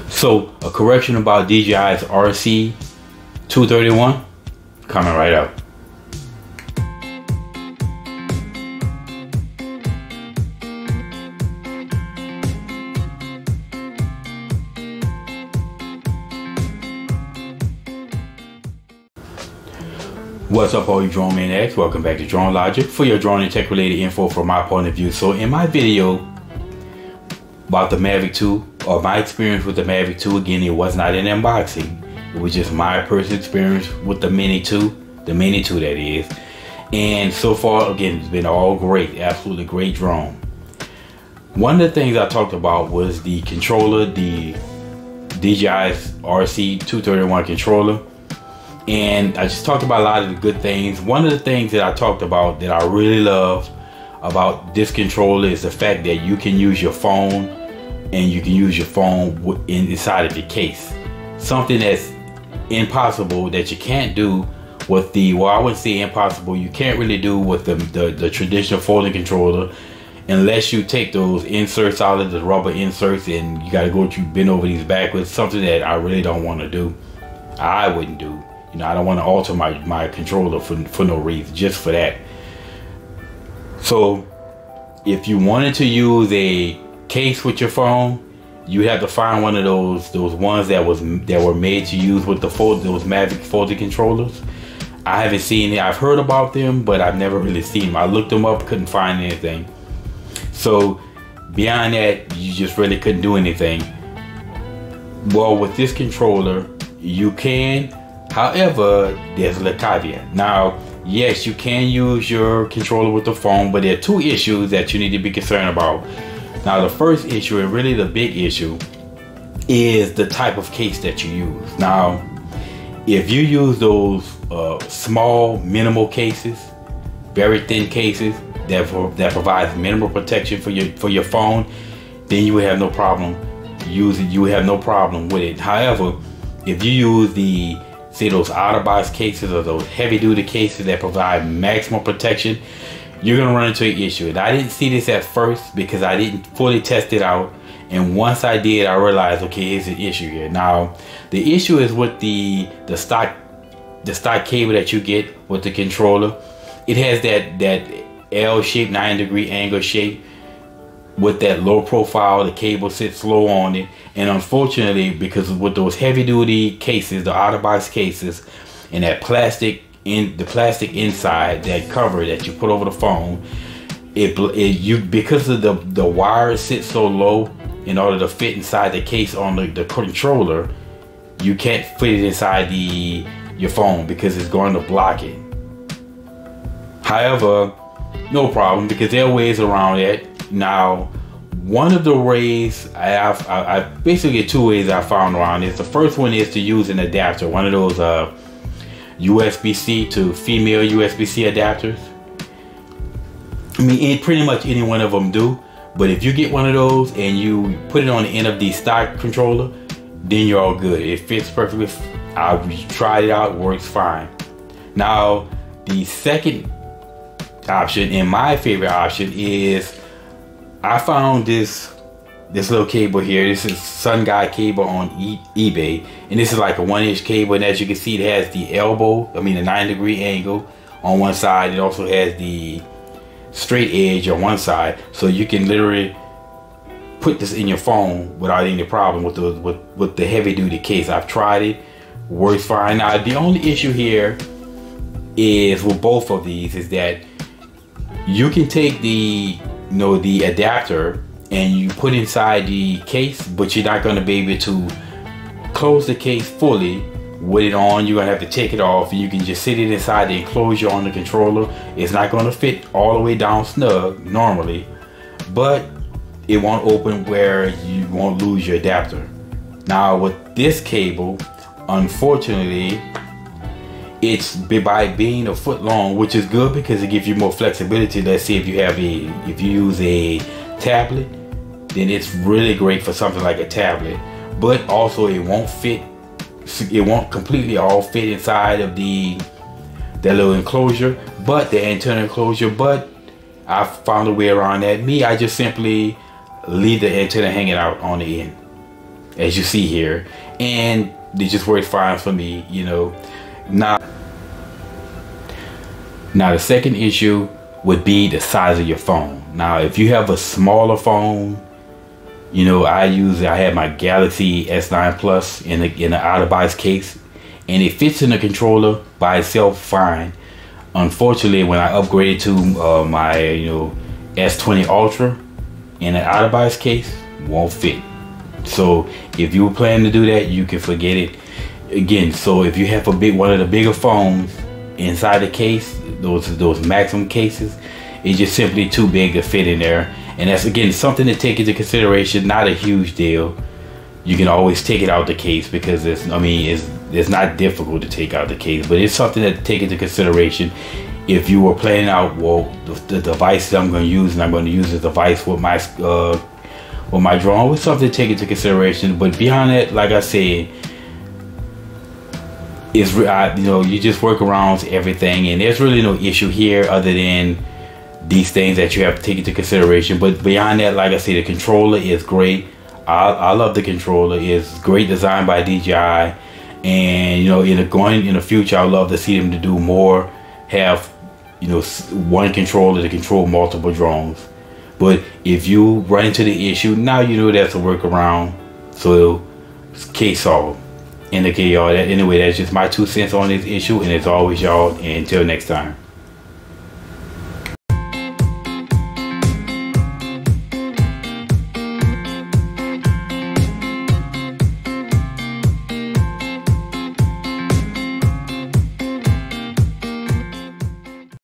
So a correction about DJI's RC231 coming right up. What's up, all you drone maniacs? Welcome back to Drone Logic for your drone and tech related info from my point of view. So in my video about the Mavic 2, or my experience with the Mavic 2, again, it was not an unboxing. It was just my personal experience with the Mini 2, the Mini 2 that is. And so far, again, it's been all great, absolutely great drone. One of the things I talked about was the controller, the DJI's RC231 controller. And I just talked about a lot of the good things. One of the things that I talked about that I really love about this controller is the fact that you can use your phone, and you can use your phone inside of the case. Something that's impossible, that you can't do with the, well, I wouldn't say impossible, you can't really do with the traditional folding controller unless you take those inserts out of the rubber inserts and you got to go through, bend over these backwards. Something that I really don't want to do. I wouldn't do. You know, I don't want to alter my controller for no reason, just for that. So if you wanted to use a case with your phone, you have to find one of those ones that were made to use with those Mavic folded controllers. I haven't seen it. I've heard about them, but I've never really seen them. I looked them up, couldn't find anything. So beyond that, you just really couldn't do anything. Well, with this controller, you can. However, there's a caveat. Now, yes, you can use your controller with the phone, but there are two issues that you need to be concerned about. Now, the first issue, and really the big issue, is the type of case that you use. Now, if you use those small, minimal cases, very thin cases that provides minimal protection for your phone, then you would have no problem using. You would have no problem with it. However, if you use say those Otterbox cases or those heavy-duty cases that provide maximum protection, you're gonna run into an issue. And I didn't see this at first because I didn't fully test it out. And once I did, I realized, okay, here's an issue here. Now, the issue is with the stock cable that you get with the controller. It has that L shape, 90-degree angle shape with that low profile. The cable sits low on it, and unfortunately, because with those heavy-duty cases, the Otterbox cases, and that plastic inside, that cover that you put over the phone, because of the wires sit so low in order to fit inside the case on the controller, you can't fit it inside your phone because it's going to block it. However, no problem, because there are ways around it. Now, one of the ways I basically get two ways I found around this. The first one is to use an adapter, one of those USB-C to female USB-C adapters. I mean, pretty much any one of them do. But if you get one of those and you put it on the end of the stock controller, then you're all good. It fits perfectly. I tried it out, it works fine. Now, the second option, and my favorite option, is I found this little cable here. This is Sun Guy cable on eBay, and this is like a 1-inch cable, and as you can see, it has the elbow, I mean the 90-degree angle on one side. It also has the straight edge on one side, so you can literally put this in your phone without any problem with the heavy-duty case. I've tried it, works fine. Now, the only issue here is with both of these is that you can take the adapter and you put inside the case, but you're not going to be able to close the case fully with it on. You're going to have to take it off, and you can just sit it inside the enclosure on the controller. It's not going to fit all the way down snug normally, but it won't open where you won't lose your adapter. Now, with this cable, unfortunately, it's by being a foot long, which is good because it gives you more flexibility. Let's say if you use a tablet, then it's really great for something like a tablet. But also, it won't completely all fit inside of that little enclosure, but the antenna enclosure. But I found a way around that. I just simply leave the antenna hanging out on the end. as you see here, and it just works fine for me, you know. Now the second issue would be the size of your phone. Now if you have a smaller phone, you know, I have my Galaxy S9 Plus in the Otterbox case, and it fits in the controller by itself fine. Unfortunately, when I upgraded to my, you know, S20 Ultra in an Otterbox case, won't fit. So if you were planning to do that, you can forget it. Again, so if you have one of the bigger phones inside the case, those maximum cases, it's just simply too big to fit in there. And that's, again, something to take into consideration. Not a huge deal. You can always take it out the case, because it's not difficult to take out the case, but it's something to take into consideration if you were planning out, well, the device that I'm going to use, and I'm going to use this device with my drone. It's something to take into consideration. But beyond that, like I said, it's you know, you just work around everything, and there's really no issue here other than these things that you have to take into consideration. But beyond that, like I said, the controller is great. I love the controller. It's great design by DJI, and you know, in the future, I would love to see them to do more, have, you know, one controller to control multiple drones. But if you run into the issue, now you know that's a workaround. So case solved. And okay, y'all, anyway, that's just my 2 cents on this issue, and as always, y'all, until next time.